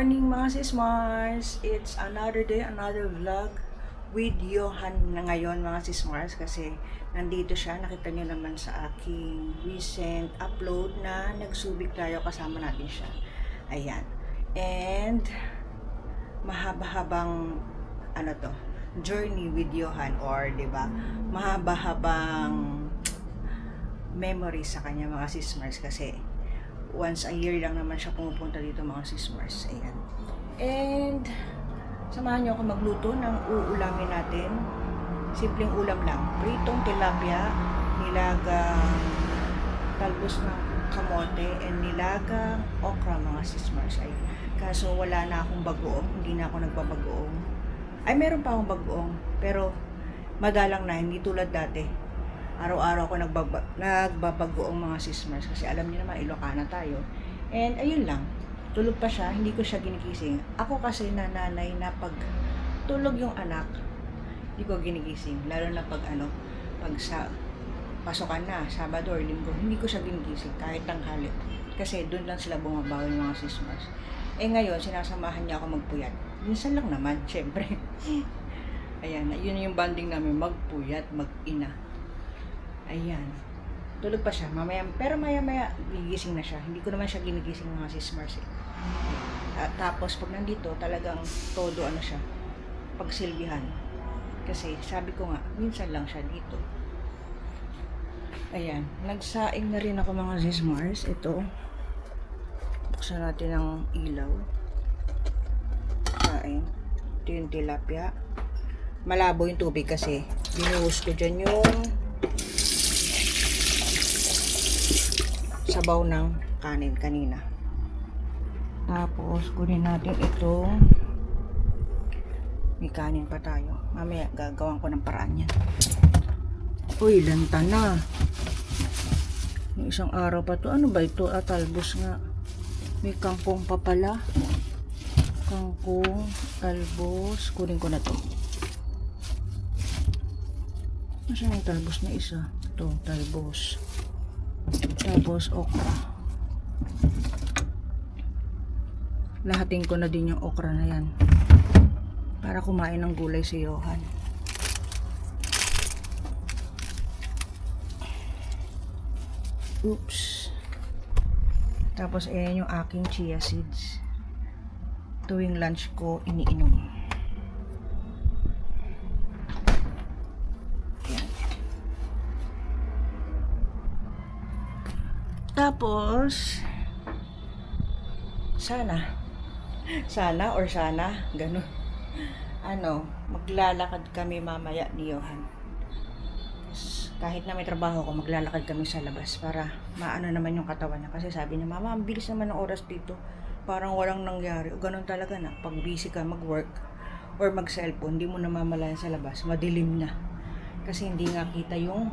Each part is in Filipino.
morning mga sis Mars! It's another day, another vlog with Johan na ngayon mga sis Mars kasi nandito siya, nakita nyo naman sa aking recent upload na nagsubik tayo, kasama natin siya. Ayan. And mahaba-habang journey with Johan, or 'di ba? Mahaba-habang memory sa kanya mga sis Mars kasi once a year lang naman siya pumupunta dito mga sis Mars. Ayan. And samahan niyo ako magluto ng uulamin natin. Simpleng ulam lang. Pritong tilapia, nilagang talbos ng kamote, and nilagang okra mga sis Mars. Ay, kaso wala na akong bagoong. Hindi na ako nagbabagoong. Ay, meron pa akong bagoong. Pero madalang na, hindi tulad dati. Araw-araw ako nagbabagoong mga sis Mars kasi alam niyo naman, Ilocana tayo. And ayun lang, tulog pa siya, hindi ko siya ginigising. Ako kasi nanay na pag tulog yung anak, hindi ko ginigising. Lalo na pag sa pasukan na, Sabado or Linggo, hindi ko siya ginigising kahit tanghali. Kasi doon lang sila bumabawi mga sis Mars. Eh ngayon, sinasamahan niya ako magpuyat. Minsan lang naman, syempre. Ayan, yun yung bonding namin, magpuyat, mag-ina. Ayan. Tulog pa siya. Pero maya-maya gigising na siya. Hindi ko naman siya ginigising mga sis Mars. Tapos pag nandito, talagang todo siya. Pagsilbihan. Kasi sabi ko nga, minsan lang siya dito. Ayan. Nagsaing na rin ako mga sis Mars. Ito. Buksan natin ang ilaw. Saing. Ito yung tilapia. Malabo yung tubig kasi binuhos ko dyan yung sabaw ng kanin kanina. Tapos kunin natin itong, may kanin pa tayo. Mamaya gagawin ko ng paraan yan. Uy, lanta na. Yung isang araw pa to. Ano ba ito? Talbos nga. May kangkong pa pala. Kangkong, talbos. Kunin ko na to. Nasaan yung talbos na isa? Ito, talbos. Tapos okra. Lahatin ko na din yung okra na yan para kumain ng gulay si Johan. Oops. Tapos ayan yung aking chia seeds. Tuwing lunch ko iniinom. Tapos, sana, ganun. Maglalakad kami mamaya ni Johan. Kahit na may trabaho ko, maglalakad kami sa labas para maano naman yung katawan niya. Kasi sabi niya, Mama, ang bilis naman ng oras dito. Parang walang nangyari. O ganun talaga na. Pag busy ka mag-work or mag-cellphone, hindi mo namamalayan sa labas. Madilim na. Kasi hindi nga kita yung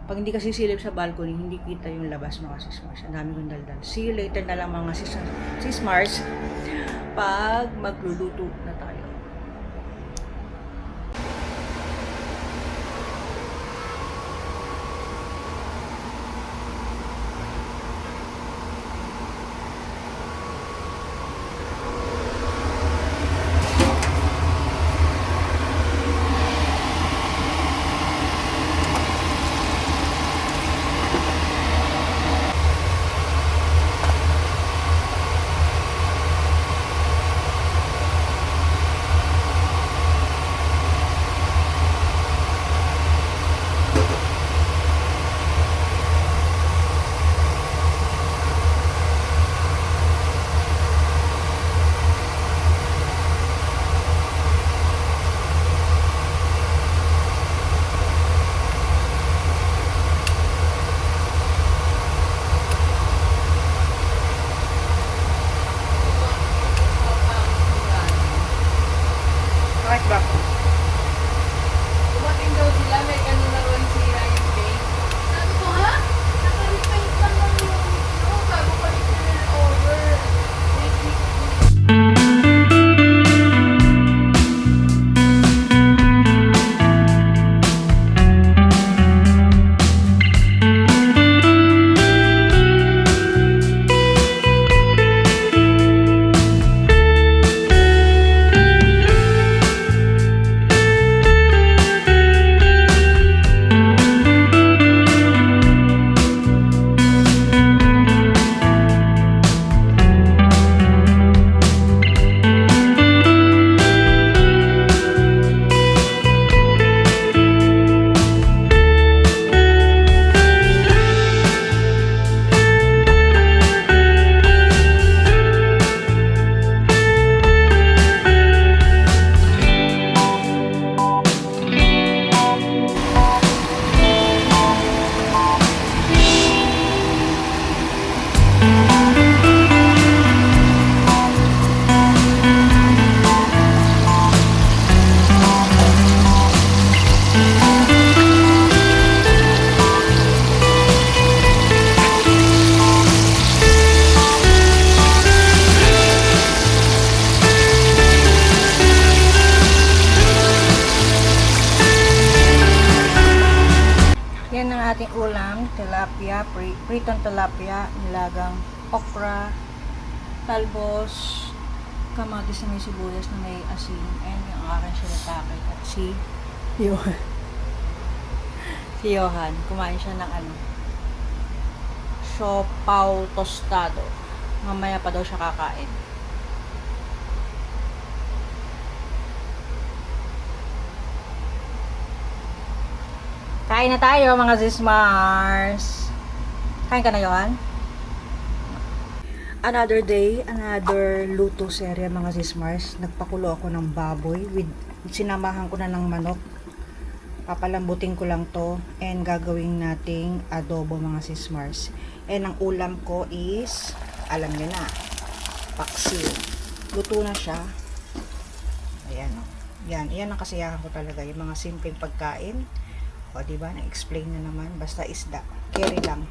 pag hindi kasi silip sa balcony, hindi kita yung labas mga sis Mars. Ang dami kong daldal. See you later na lang mga sis Mars pag magluluto na tayo. tilapia, pritong tilapia, nilagang okra, talbos, kamatis na may sibuyas na may asin, and yung aking shirataki at si Johan. Si Johan, kumain siya ng siopaw tostado. Mamaya pa daw siya kakain. Kain na tayo mga Zismars. Kain ka na, Johan? Another day, another luto serya mga Zismars. Nagpakulo ako ng baboy with sinamahan ko na ng manok. Papalambutin ko lang to and gagawin nating adobo mga Zismars. And ang ulam ko is, alam niyo na, paksiw. Luto na siya. Ayan o. Yan ang kasiyahan ko talaga. Yung mga simpleng pagkain. O, diba? Na-explain na naman. Basta isda. Carry lang.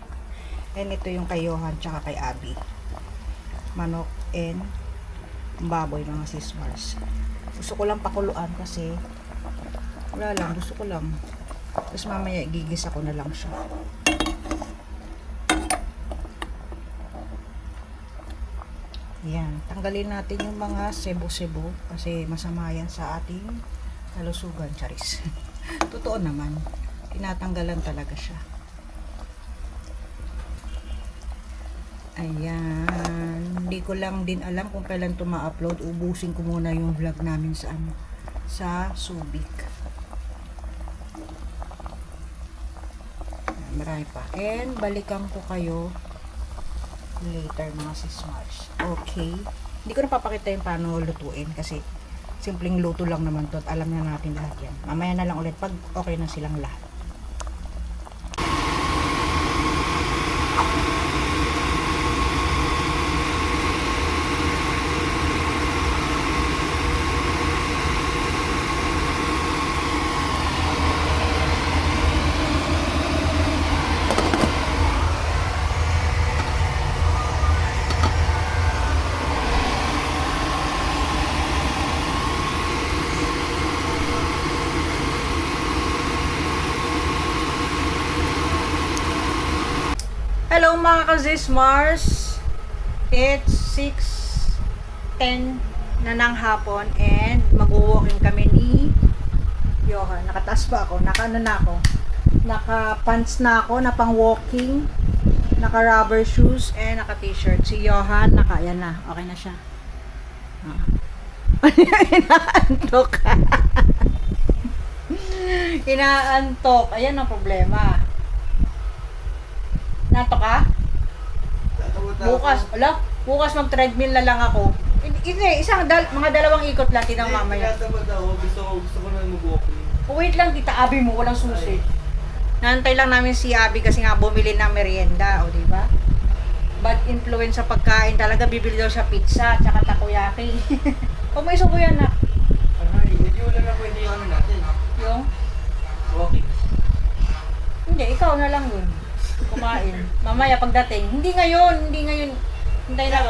And ito yung kay Johan tsaka kay Abby. Manok and baboy mga Zismars. Gusto ko lang pakuluan kasi wala lang. Gusto ko lang. Tapos mamaya igigisa ko na lang siya. Yan. Tanggalin natin yung mga sebo-sebo kasi masama yan sa ating kalusugan. Charis. Totoo naman. Tinatanggalan talaga siya. Ayan. Hindi ko lang din alam kung kailan ito ma-upload. Ubusin ko muna yung vlog namin sa sa Subic. Marami pa. And balikan ko kayo later mga Zismars. Okay. Hindi ko na papakita yung paano lutuin kasi simpleng luto lang naman to at alam na natin lahat yan. Mamaya na lang ulit pag okay na silang lahat. Hello mga ka-Zismars. It's 6:10 na ng hapon and mag-walking kami ni Johan. Nakataas pa ako. Naka-ano na ako. Naka-pants na ako na pang-walking. Naka-rubber shoes and naka-t-shirt. Si Johan, ayan na. Okay na siya. Inaantok. Inaantok. Ayan ang problema. Nato ka? Bukas mag-treadmill na lang ako. Hindi, mga dalawang ikot lang, tinang mamaya. Gusto ko na mag-walking. Wait lang, tita Abby mo, walang susi. Nantay lang namin si Abby kasi nga bumili ng merienda, o diba? Bad influence sa pagkain talaga, bibili daw siya pizza, tsaka takoyaki. Kung may suko yan na. Yung lang ako, hindi yung natin. Yung? Walking. Hindi, ikaw na lang yun. Kumain. Mamaya pagdating. Hindi ngayon. Hintay na.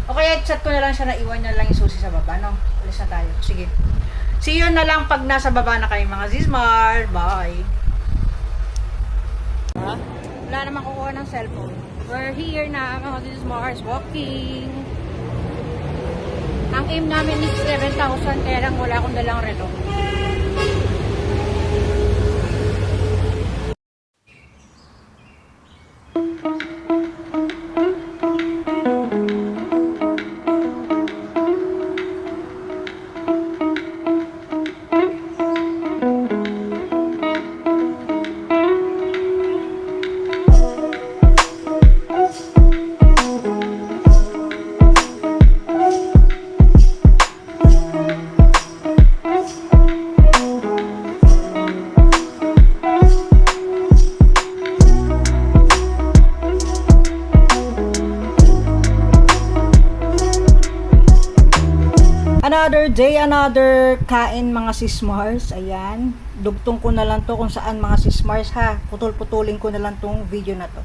O kaya chat ko na lang siya na iwan niya lang yung susi sa baba, no? Alis na tayo. Sige. See you na lang pag nasa baba na kayo mga Zismar. Bye. Wala naman kukuha ng cellphone. We're here na mga Zismars walking. Ang aim namin is 7,000 kaya lang wala akong dalang relo. Another day, another kain mga Zismars. Ayan. Dugtong ko na lang to kung saan mga Zismars ha. Putol-putulin ko na lang tong video na to.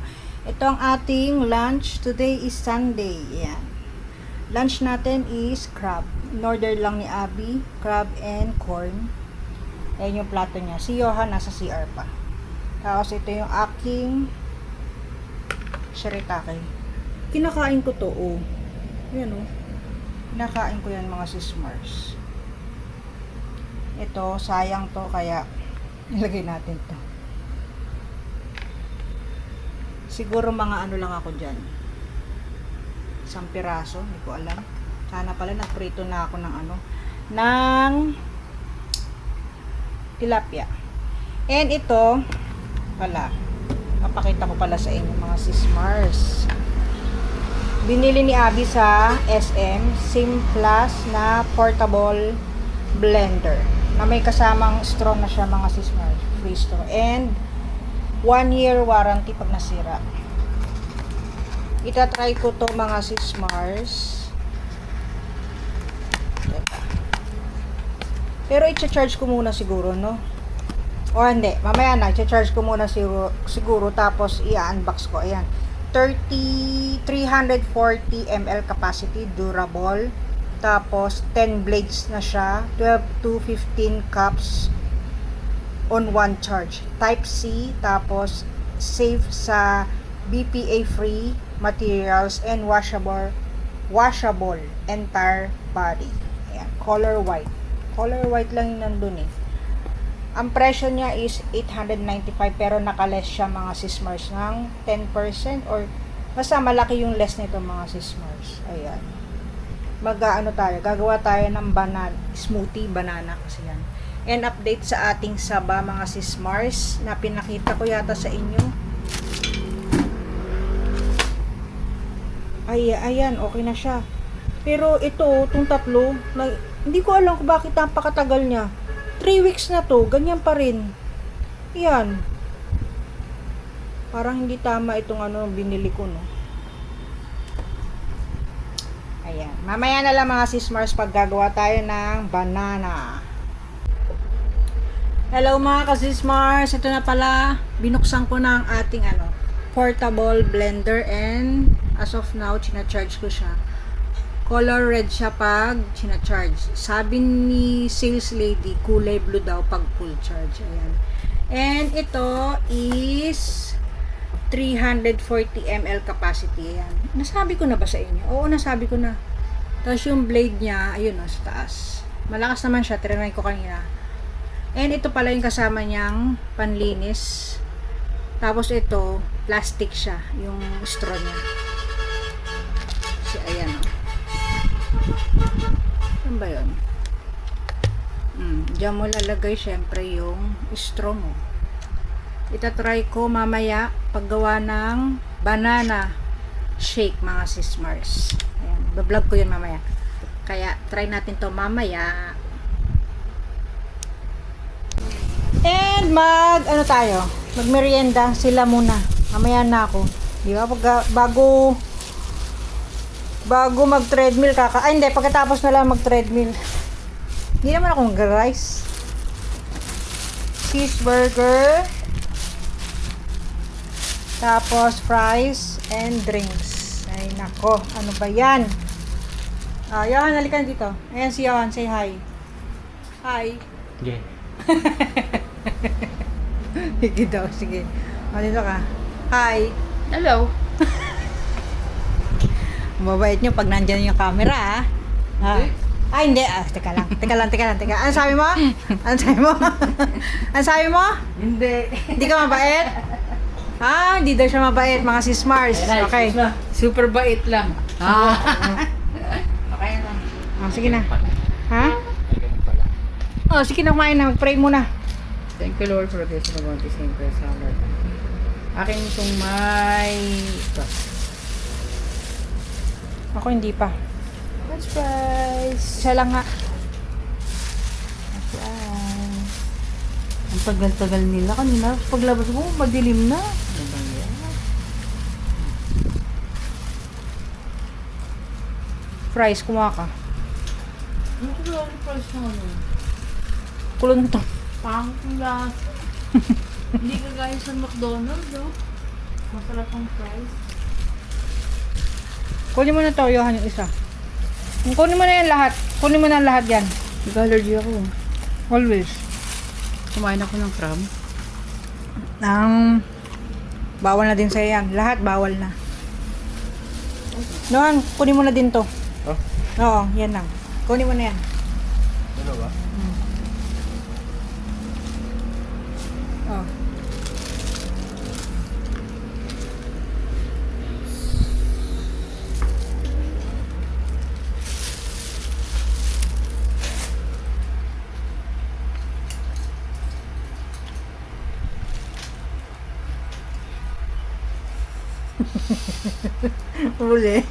Ito ang ating lunch. Today is Sunday. Ayan. Lunch natin is crab. In-order lang ni Abby. Crab and corn. Ayan yung plato niya. Si Johan nasa CR pa. Tapos ito yung aking shirataki. Kinakain ko to, oh. Yan, oh. Kinakain ko yan, mga sis-Mars. Ito, sayang to, kaya nilagay natin to. Siguro mga ano lang ako dyan. Isang piraso, hindi ko alam. Sana pala nagprito na ako ng ano, ng tilapia. And ito, pala, papakita ko pala sa inyo mga sis-Mars. Binili ni Abby sa SM, Simplus na portable blender. Na may kasamang straw na siya mga sis-Mars. Free straw. And 1 year warranty pag nasira. Itatry ko to mga sis-Mars. Pero i-charge ko muna siguro, no? O hindi, mamaya na, i-charge ko muna siguro tapos i-unbox ko. Ayan. 340 ml capacity, durable. Tapos 10 blades na siya, 12 to 15 cups on one charge. Type C, tapos safe sa BPA free materials and washable entire body. Ayan, color white. Color white lang yung nandun eh. Ang presyo niya is 895 pero nakaless siya mga sis-Mars ng 10% or basta malaki yung less nito mga sis-Mars. Ayan. Mag-ano tayo, gagawa tayo ng smoothie banana kasi yan. And update sa ating saba mga sis-Mars na pinakita ko yata sa inyo. Ayan, okay na siya. Pero ito, itong tatlo, hindi ko alam kung bakit napakatagal niya. 3 weeks na to, ganyan pa rin. Yan. Parang hindi tama itong ano binili ko, no. Ayan. Mamaya na lang mga sis-Mars pag gagawa tayo ng banana. Hello mga ka-sis-Mars. Ito na pala, binuksan ko na ang ating ano, portable blender and as of now, china-charge ko siya. Color red siya pag china-charge. Sabi ni sales lady, kulay blue daw pag full charge. Ayan. And ito is 340 ml capacity. Ayan. Nasabi ko na ba sa inyo? Oo, nasabi ko na. Tapos yung blade niya, ayun o, sa taas. Malakas naman siya, trinay ko kanina. And ito pala yung kasama niyang panlinis. Tapos ito, plastic siya, yung straw niya. So, ayan o. Saan ba yun? Diyan mo lalagay syempre yung straw mo. Itatry ko mamaya paggawa ng banana shake mga sis-Mars. Ayan, bablog ko yun mamaya. Kaya try natin to mamaya. And ano tayo? Magmerienda sila muna. Mamaya na ako. Di ba? Bago mag-treadmill hindi, pagkatapos na lang mag-treadmill. Hindi naman ako mag-rice. Cheeseburger. Tapos fries and drinks. Ay nako, ano ba yan? Yohan, halika dito. Ayan si Yohan, say hi. Hi. Okay. Sige daw, sige. Dito ka. Hi. Hello. Mabait nyo pag nandyan yung camera, ah. Hindi. Teka lang. Ano sabi mo? Ano sabi mo? Hindi. Hindi ka mabait? Hindi daw siya mabait, mga sis-Mars. Okay. Super bait lang. Okay na. Sige na. Ha? Sige na, kumain na. Mag-pray muna. Thank you Lord for this bounty sa impress Lord. Akin itong may Ako hindi pa. French fries. Isa lang nga. Fries. Ang tagal-tagal nila kanina. Paglabas mo, madilim na. Ano ba yan? Fries, kumuha ka. Ano ko lang yung fries na ano? Kulon to. Pangit yung lasa. Hindi ka gaya sa McDonald's, oh. Masarap ang fries. Kunin mo na to, Yohan, yung isa. Kunin mo na yan lahat. Kunin mo na lahat yan. Nag-allergy ako. Always. Kumain ako ng crab. Bawal na din sa'yo yan. Lahat bawal na. Noon, kunin mo na din to. Oh? Oo, yan lang. Kunin mo na yan. Dalawa? Oh. Uli.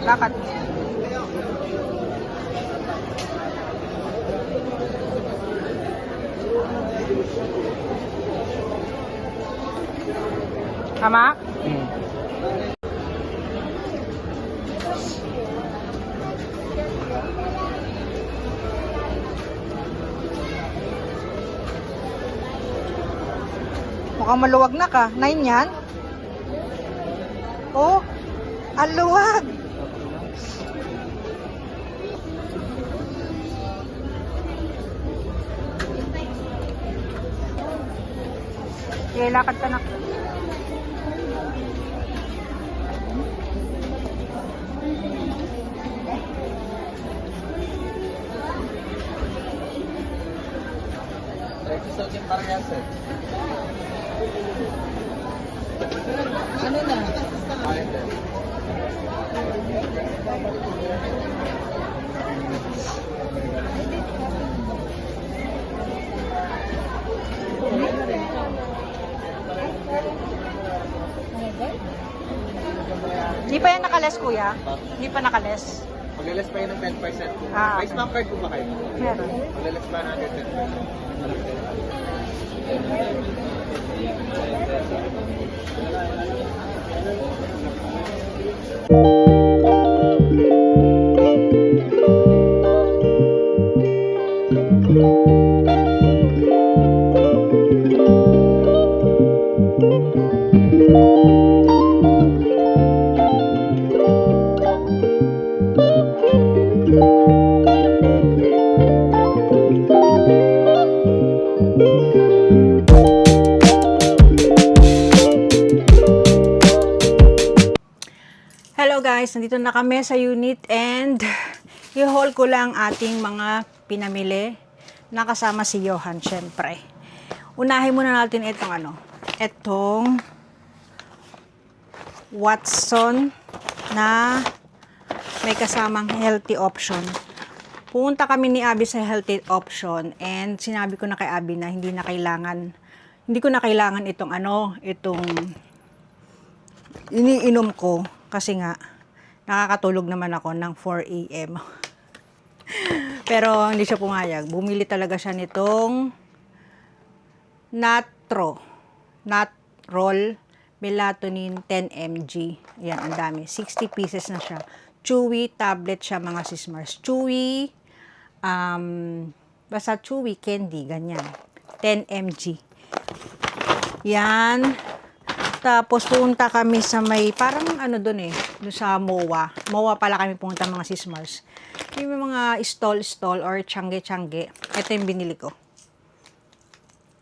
Lakad. Tama? Mukhang maluwag na ka. 9 yan? Oh, ang luwag. Okay, lakad ka na. Ano na? Hindi pa yan nakales, kuya? Hindi pa nakales? Mag-alas pa yun ng 10% po. Ah, May smart card po ba kayo? Meron. Mag-alas pa natin 10%. Hello guys, nandito na kami sa unit and i-haul ko lang ating mga pinamili na kasama si Johan, syempre. Unahin muna natin itong Watson na may kasamang healthy option. Pumunta kami ni Abby sa healthy option and sinabi ko na kay Abby na hindi ko na kailangan itong iniinom ko kasi nga nakakatulog naman ako ng 4 AM. Pero hindi siya pumayag. Bumili talaga siya nitong Natrol Melatonin 10 mg. Yan, ang dami. 60 pieces na siya. Chewy tablet siya, mga sismars. Chewy, basta chewy candy, ganyan. 10 mg. Yan. Tapos punta kami sa may, parang ano doon eh, doon sa MOA. MOA pala kami pumunta, mga sismars. Yung mga stall or tiyangge-tiyangge. Ito yung binili ko.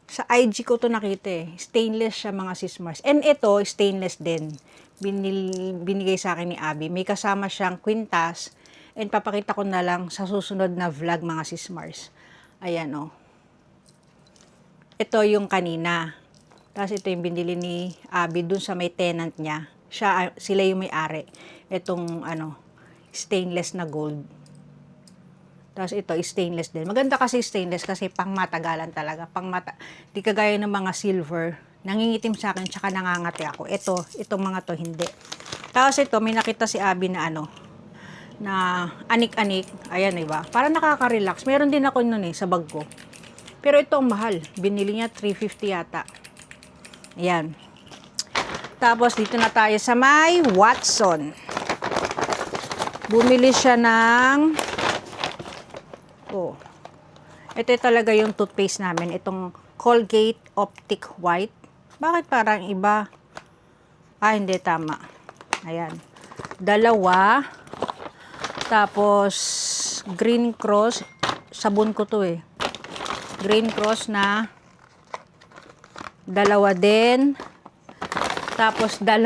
Sa IG ko to nakita eh. Stainless siya, mga sismars. And ito, stainless din. Binigay sa akin ni Abby. May kasama siyang kwintas. And papakita ko na lang sa susunod na vlog, mga sismars. Ayan oh. Ito yung kanina. Tapos ito yung binili ni Abby dun sa may tenant niya. Sila yung may-ari. Itong stainless na gold. Tapos ito, stainless din. Maganda kasi stainless kasi pang matagalan talaga. Di kagaya ng mga silver. Nangingitim sa akin, tsaka nangangati ako. Itong mga to, hindi. Tapos ito, may nakita si Abby na na anik-anik. Ayan, diba? Para nakaka-relax. Meron din ako nun sa bag ko. Pero ito ang mahal. Binili niya 350 yata. Ayan. Tapos dito na tayo sa may Watson. Bumili siya ng ito talaga yung toothpaste namin. Itong Colgate Optic White. Bakit parang iba? Hindi tama. Ayan. 2. Tapos Green Cross. Sabon ko to eh. Green Cross na 2 din. Tapos 2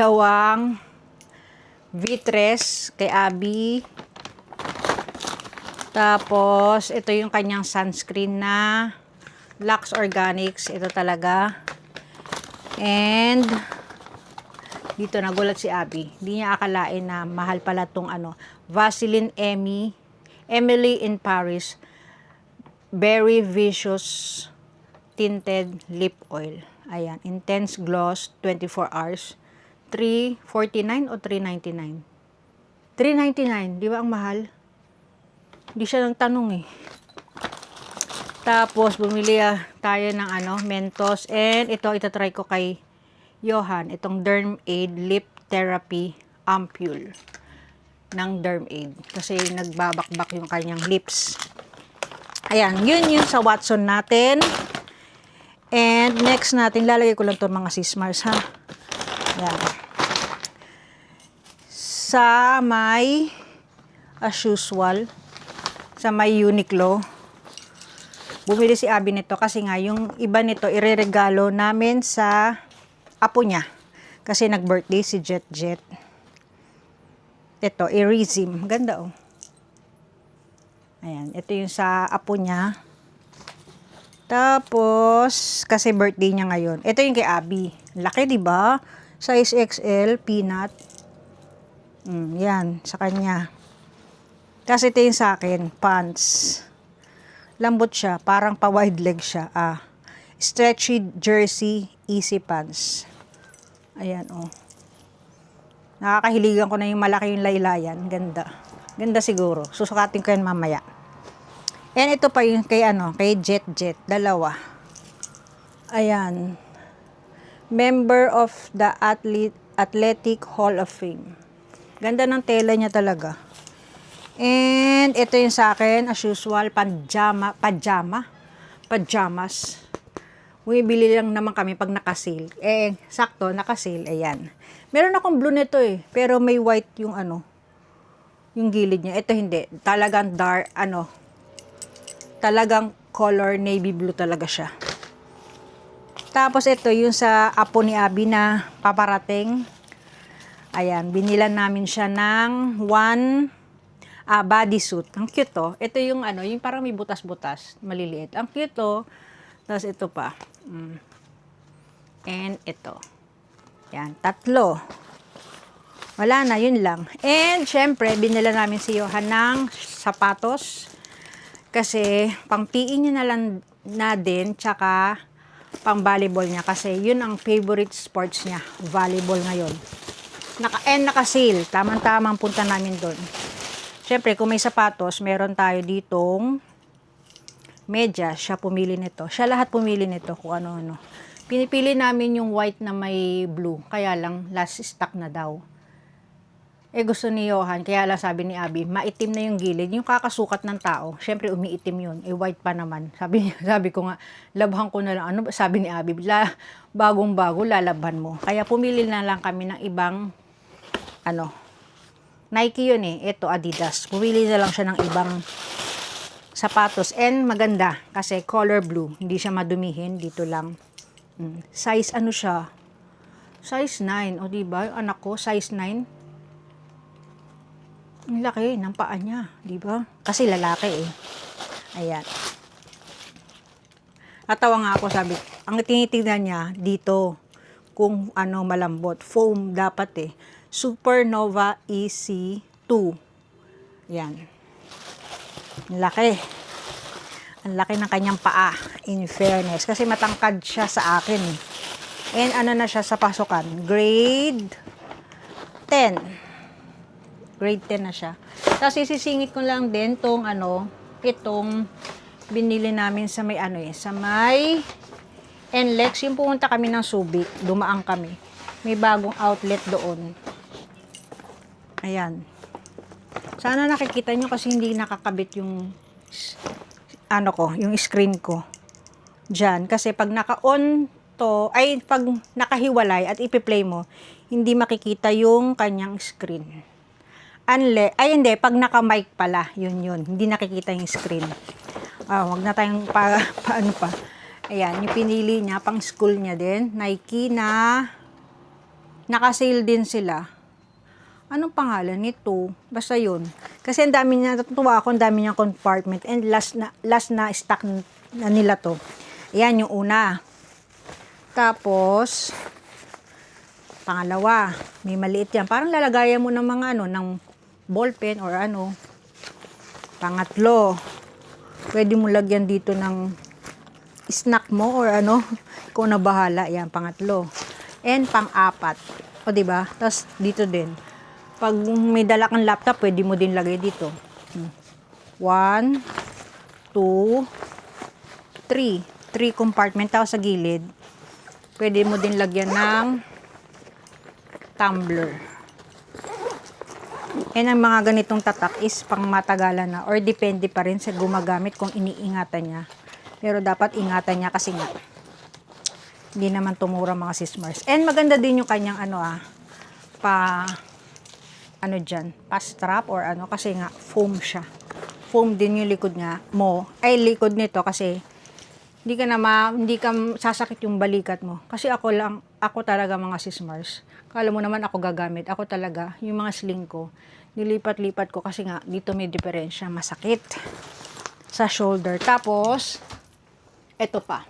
Vitres kay Abby. Tapos ito yung kanyang sunscreen na Lux Organics. Ito talaga. And dito nagulat si Abby. Hindi niya akalain na mahal pala tong Vaseline Emily in Paris Berry Vicious Tinted Lip Oil. Ayan, Intense Gloss 24 hours. 349 o 399? 399, di ba ang mahal? Hindi siya nang tanong eh. Tapos bumili tayo ng Mentos, and ito itatry ko kay Johan, itong Derm Aid Lip Therapy Ampule ng Derm Aid kasi nagbabakbak yung kanyang lips. Ayan, yun sa Watson natin. And next natin, lalagay ko lang to, mga sismars ha. Ayan. Sa may, as usual, sa may Uniqlo, bumili si Abby nito kasi nga yung iba nito ireregalo namin sa apo niya. Kasi nag-birthday si Jet. Ito, Erizim. Ganda oh. Ayan, ito yung sa apo niya. Tapos, kasi birthday niya ngayon. Ito yung kay Abby. Laki, di ba? Size XL, peanut. Yan, sa kanya. Kasi ito yung sa akin, pants. Lambot siya, parang pa-wide leg siya. Stretchy jersey, easy pants. Ayan, oh. Nakakahiligan ko na yung malaki yung laylayan. Ganda. Ganda siguro. Susukatin ko yan mamaya. And ito pa yung kay kay Jet. 2. Ayan. Member of the Athletic Hall of Fame. Ganda ng tela niya talaga. And ito yung sa akin, as usual, pajamas. Bumibili lang naman kami pag naka-sale. Sakto, naka-sale. Ayan. Meron akong blue nito eh. Pero may white yung yung gilid niya. Ito hindi. Talagang dark, talagang color navy blue talaga siya. Tapos ito yung sa apo ni Abby na paparating. Ayan, binilan namin siya ng bodysuit. Ang cute to. Ito yung yung parang may butas-butas, maliliit. Ang cute to. Tapos ito pa. And ito. Yan, 3. Wala na, yun lang. And syempre, binila namin si Johan ng sapatos. Kasi pang PE niya na lang na din, tsaka pang volleyball niya. Kasi yun ang favorite sports niya, volleyball ngayon. Naka-sale. Tamang-tamang punta namin doon. Siyempre, kung may sapatos, meron tayo ditong medyas. Siya pumili nito. Siya lahat pumili nito kung ano-ano. Pinipili namin yung white na may blue. Kaya lang, last stock na daw. Gusto ni Johan, kaya lang sabi ni Abby, maitim na yung gilid. Yung kakasukat ng tao, syempre umiitim yun. White pa naman. Sabi ko nga, labhan ko na lang. Ano sabi ni Abby? Bagong-bago, lalabhan mo. Kaya pumili na lang kami ng ibang, Nike yun Ito, Adidas. Pumili na lang siya ng ibang sapatos. And maganda, kasi color blue. Hindi siya madumihin. Dito lang. Size, siya? Size 9. O, diba? Yung anak ko, size 9. Ang laki ng paa niya, di ba? Kasi lalaki Ayan. Natawa nga ako, sabi, ang tinitignan niya dito, kung malambot. Foam dapat Supernova EC2. Yan. Ang laki. Ang laki ng kanyang paa, in fairness. Kasi matangkad siya sa akin And na siya sa pasukan? Grade 10. Grade 10 na siya. Tapos isisingit ko lang din tong itong binili namin sa may sa may NLEX. Yung pumunta kami ng Subic, dumaan kami. May bagong outlet doon. Ayan. Sana nakikita nyo kasi hindi nakakabit yung yung screen ko. Diyan. Kasi pag naka-on to, pag nakahiwalay at ipi-play mo, hindi makikita yung kanyang screen. Hindi, pag naka-mic pala, yun. Hindi nakikita yung screen. Wag na tayong paano pa. Ayan, yung pinili niya, pang school niya din. Nike na, naka-sale din sila. Anong pangalan nito? Basta yun. Kasi ang dami niya, natutuwa ako, ang dami niyang compartment. And last na stock na nila to. Ayan, yung una. Tapos, pangalawa, may maliit yan. Parang lalagayan mo ng mga ng ballpen or Pangatlo, pwede mo lagyan dito ng snack mo or ikaw na bahala. Yan, pangatlo. And pang-apat. O, diba? Tapos, dito din. Pag may dala kang laptop, pwede mo din lagay dito. 1, 2, 3. 3 compartment. Tapos sa gilid, pwede mo din lagyan ng tumbler. And ang mga ganitong tatak is pang matagalan na or depende pa rin sa gumagamit kung iniingatan niya. Pero dapat ingatan niya kasi nga hindi naman tumura mga sismars. And maganda din yung kanyang pa strap or kasi nga foam siya. Foam din yung likod niya likod nito kasi hindi ka sasakit yung balikat mo. Kasi ako talaga mga sismars. Kala mo naman ako gagamit. Ako talaga, yung mga sling ko, nilipat-lipat ko kasi nga dito may diferensya, masakit sa shoulder. Tapos, eto pa.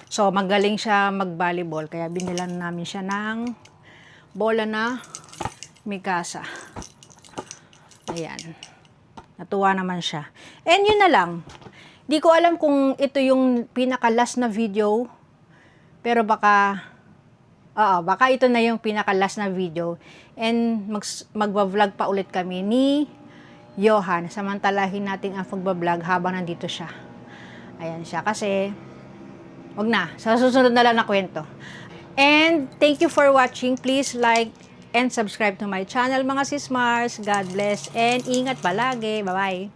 So, magaling siya mag-volleyball. Kaya binilan namin siya ng bola na Mikasa. Ayan. Natuwa naman siya. And yun na lang. Di ko alam kung ito yung pinaka-last na video. Pero baka ito na yung pinaka-last na video. And magba-vlog pa ulit kami ni Johan. Samantalahin natin ang pagba-vlog habang nandito siya. Ayan siya. Kasi, wag na. Sa susunod na lang na kwento. And, thank you for watching. Please like and subscribe to my channel, mga sismars. God bless. And ingat palagi. Bye-bye.